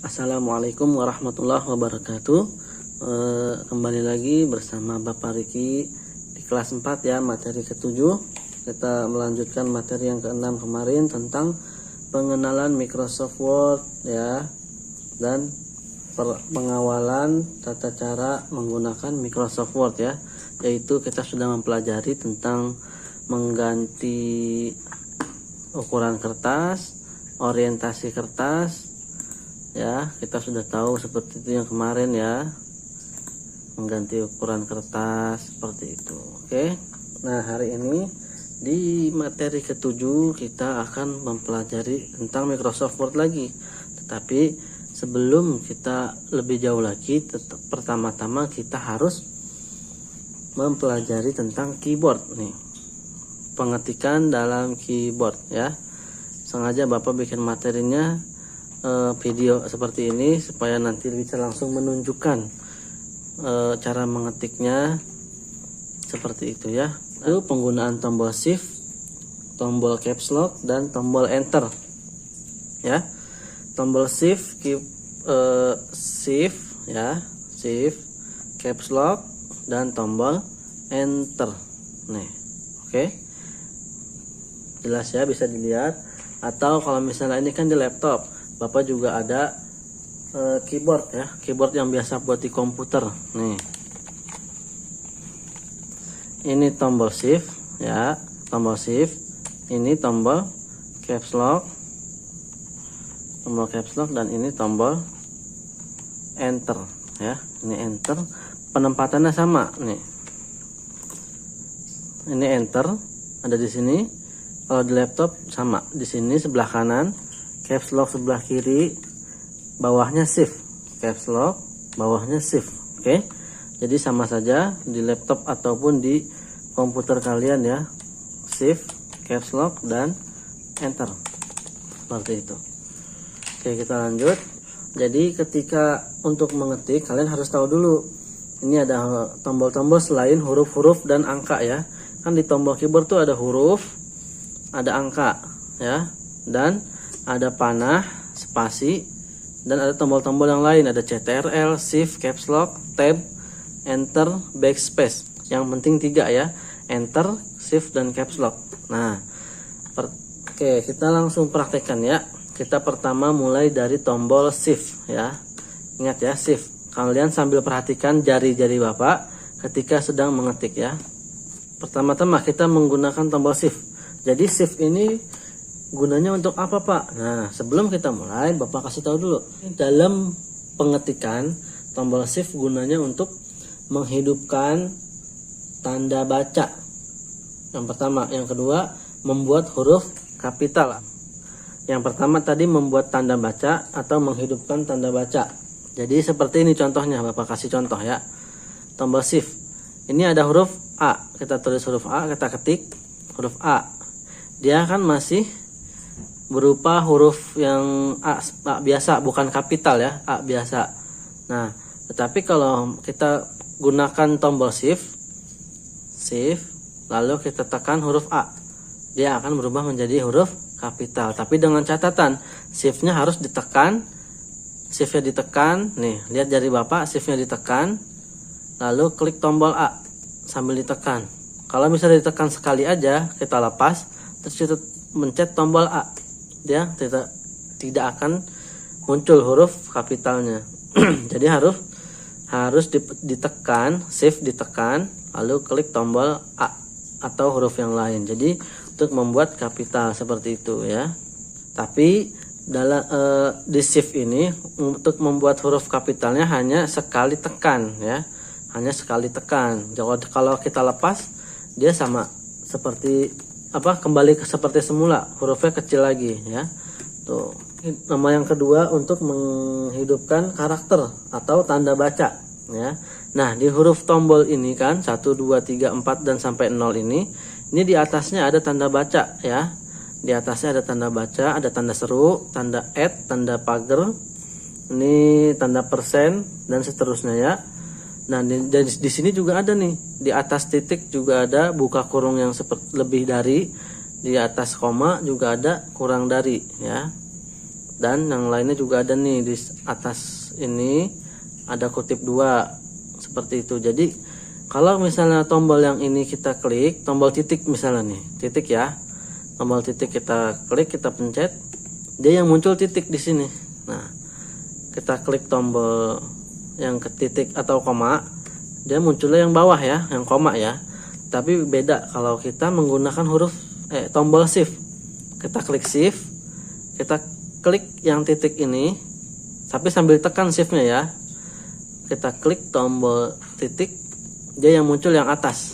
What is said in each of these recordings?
Assalamualaikum warahmatullahi wabarakatuh. Kembali lagi bersama Bapak Riki di kelas 4 ya, materi ke-7. Kita melanjutkan materi yang ke-6 kemarin tentang pengenalan Microsoft Word ya, dan pengawalan tata cara menggunakan Microsoft Word ya, yaitu kita sudah mempelajari tentang mengganti ukuran kertas, orientasi kertas ya. Kita sudah tahu seperti itu yang kemarin ya, mengganti ukuran kertas seperti itu. Oke, nah hari ini di materi ke-7 kita akan mempelajari tentang Microsoft Word lagi. Tetapi sebelum kita lebih jauh lagi, pertama-tama kita harus mempelajari tentang keyboard nih, pengetikan dalam keyboard ya. Sengaja Bapak bikin materinya video seperti ini supaya nanti bisa langsung menunjukkan cara mengetiknya seperti itu ya. Itu penggunaan tombol shift, tombol caps lock, dan tombol enter ya. Tombol shift, shift ya, shift, caps lock, dan tombol enter nih. Oke, jelas ya, bisa dilihat. Atau kalau misalnya ini kan di laptop, Bapak juga ada keyboard ya, keyboard yang biasa buat di komputer nih. Ini tombol shift ya, tombol shift. Ini tombol caps lock, dan ini tombol enter ya. Ini enter, penempatannya sama nih. Ini enter ada di sini. Kalau di laptop sama, di sini sebelah kanan, caps lock sebelah kiri, bawahnya shift, caps lock, bawahnya shift. Oke, jadi sama saja di laptop ataupun di komputer kalian ya, shift, caps lock, dan enter seperti itu. Oke, kita lanjut. Jadi ketika untuk mengetik, kalian harus tahu dulu ini ada tombol-tombol selain huruf-huruf dan angka ya. Kan di tombol keyboard tuh ada huruf, ada angka ya, dan ada panah, spasi, dan ada tombol-tombol yang lain, ada CTRL, shift, caps lock, tab, enter, backspace. Yang penting 3 ya, enter, shift, dan caps lock. Nah, oke, kita langsung praktekkan ya. Kita pertama mulai dari tombol shift ya. Ingat ya, shift. Kalian sambil perhatikan jari-jari Bapak ketika sedang mengetik ya. Pertama-tama kita menggunakan tombol shift. Jadi shift ini gunanya untuk apa Pak? Nah, sebelum kita mulai, Bapak kasih tahu dulu. Dalam pengetikan, tombol shift gunanya untuk menghidupkan tanda baca. Yang pertama, yang kedua, membuat huruf kapital. Yang pertama tadi membuat tanda baca atau menghidupkan tanda baca. Jadi seperti ini contohnya, Bapak kasih contoh ya. Tombol shift. Ini ada huruf A. Kita tulis huruf A, kita ketik huruf A. Dia kan masih berupa huruf yang A biasa, bukan kapital ya, A biasa. Nah, tetapi kalau kita gunakan tombol shift, lalu kita tekan huruf A, dia akan berubah menjadi huruf kapital. Tapi dengan catatan, shiftnya harus ditekan, shiftnya ditekan, nih, lihat jari Bapak, shiftnya ditekan, lalu klik tombol A sambil ditekan. Kalau misalnya ditekan sekali aja, kita lepas, terus kita mencet tombol A, dia tidak akan muncul huruf kapitalnya. Jadi harus ditekan, shift ditekan, lalu klik tombol A atau huruf yang lain. Jadi untuk membuat kapital seperti itu ya. Tapi dalam di shift ini untuk membuat huruf kapitalnya hanya sekali tekan ya, hanya sekali tekan. Kalau kita lepas, dia sama seperti kembali seperti semula, hurufnya kecil lagi ya. Tuh, nama yang kedua untuk menghidupkan karakter atau tanda baca ya. Nah, di huruf tombol ini kan 1 2 3 4 dan sampai 0 ini di atasnya ada tanda baca ya. Di atasnya ada tanda baca, ada tanda seru, tanda add, tanda pagar, ini tanda persen, dan seterusnya ya. Nah, di sini juga ada nih, di atas titik juga ada buka kurung yang seperti lebih dari, di atas koma juga ada kurang dari ya. Dan yang lainnya juga ada nih di atas ini ada kutip 2 seperti itu. Jadi kalau misalnya tombol yang ini kita klik, tombol titik misalnya nih, titik ya, tombol titik kita klik, kita pencet, dia yang muncul titik di sini. Nah, kita klik tombol yang ke titik atau koma, dia munculnya yang bawah ya, yang koma ya. Tapi beda kalau kita menggunakan huruf tombol shift. Kita klik shift, kita klik yang titik ini, tapi sambil tekan shiftnya ya. Kita klik tombol titik, dia yang muncul yang atas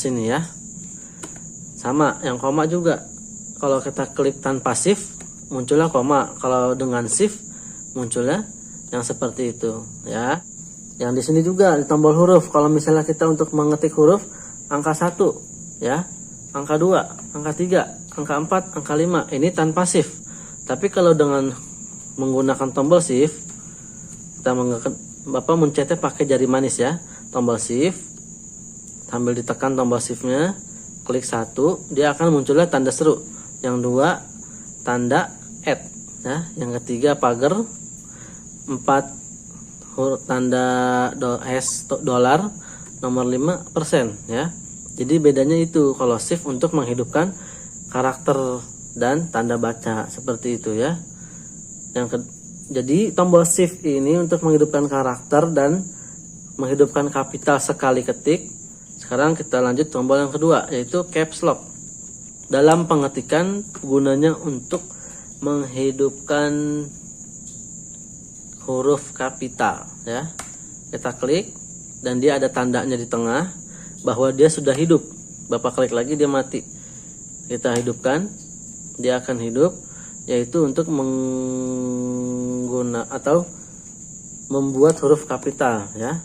ini ya. Sama yang koma juga, kalau kita klik tanpa shift munculnya koma, kalau dengan shift munculnya yang seperti itu ya. Yang di sini juga di tombol huruf, kalau misalnya kita untuk mengetik huruf angka 1 ya, angka 2, angka 3, angka 4, angka 5, ini tanpa shift. Tapi kalau dengan menggunakan tombol shift, kita Bapak mencetnya pakai jari manis ya, tombol shift, sambil ditekan tombol shiftnya, klik 1, dia akan munculnya tanda seru, yang 2 tanda add ya, yang ketiga pagar, 4 huruf tanda $, nomor 5% ya. Jadi bedanya itu kalau shift untuk menghidupkan karakter dan tanda baca seperti itu ya. Jadi tombol shift ini untuk menghidupkan karakter dan menghidupkan kapital sekali ketik. Sekarang kita lanjut tombol yang kedua, yaitu caps lock. Dalam pengetikan gunanya untuk menghidupkan huruf kapital ya. Kita klik dan dia ada tandanya di tengah bahwa dia sudah hidup. Bapak klik lagi dia mati. Kita hidupkan, dia akan hidup, yaitu untuk atau membuat huruf kapital ya,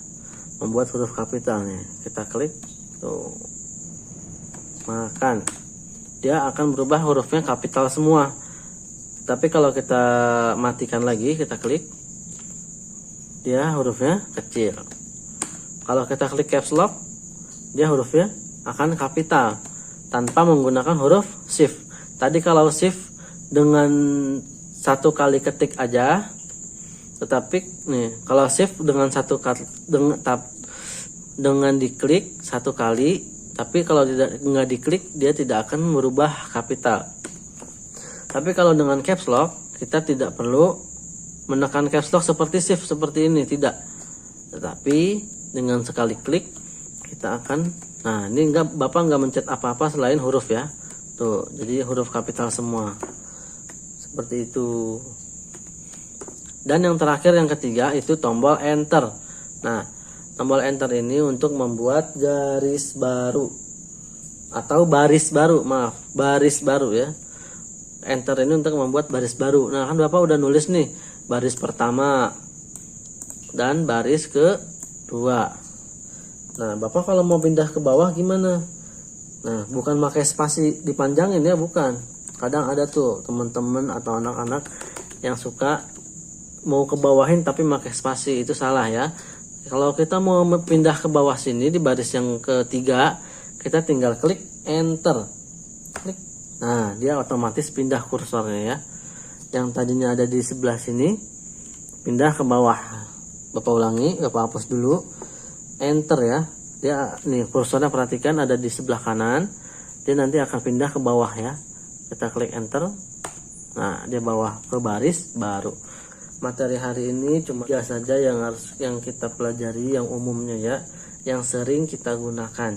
membuat huruf kapital nih. Kita klik tuh, makan, dia akan berubah hurufnya kapital semua. Tapi kalau kita matikan lagi, kita klik, dia hurufnya kecil. Kalau kita klik caps lock, dia hurufnya akan kapital tanpa menggunakan huruf shift. Tadi kalau shift dengan 1 kali ketik aja, tetapi nih kalau shift dengan dengan diklik 1 kali, tapi kalau nggak diklik dia tidak akan merubah kapital. Tapi kalau dengan caps lock kita tidak perlu menekan caps lock seperti shift seperti ini, tidak. Tetapi dengan sekali klik kita akan, nah ini Bapak nggak mencet apa-apa selain huruf ya. Tuh, jadi huruf kapital semua. Seperti itu. Dan yang terakhir yang ketiga itu tombol enter. Nah, tombol enter ini untuk membuat garis baru atau baris baru, baris baru ya. Enter ini untuk membuat baris baru. Nah, kan Bapak udah nulis nih baris pertama dan baris kedua. Nah, Bapak kalau mau pindah ke bawah gimana? Nah, bukan pakai spasi dipanjangin ya, bukan. Kadang ada tuh teman-teman atau anak-anak yang suka mau ke bawahin tapi pakai spasi, itu salah ya. Kalau kita mau pindah ke bawah sini di baris yang ketiga, kita tinggal klik enter. Klik. Nah, dia otomatis pindah kursornya ya. Yang tadinya ada di sebelah sini pindah ke bawah. Bapak ulangi, Bapak hapus dulu. Enter ya. Dia nih kursornya, perhatikan ada di sebelah kanan. Dia nanti akan pindah ke bawah ya. Kita klik enter. Nah, dia bawah ke baris baru. Materi hari ini cuma saja yang kita pelajari, yang umumnya ya, yang sering kita gunakan,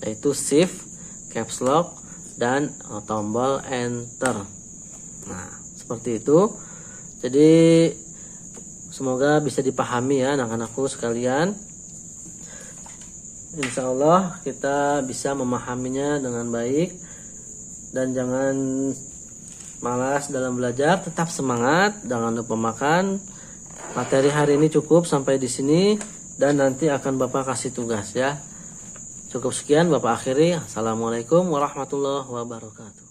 yaitu shift, caps lock, dan tombol enter. Nah, seperti itu. Jadi semoga bisa dipahami ya anak-anakku sekalian. Insya Allah kita bisa memahaminya dengan baik. Dan jangan malas dalam belajar, tetap semangat, jangan lupa makan. Materi hari ini cukup sampai di sini dan nanti akan Bapak kasih tugas ya. Cukup sekian Bapak akhiri. Assalamualaikum warahmatullahi wabarakatuh.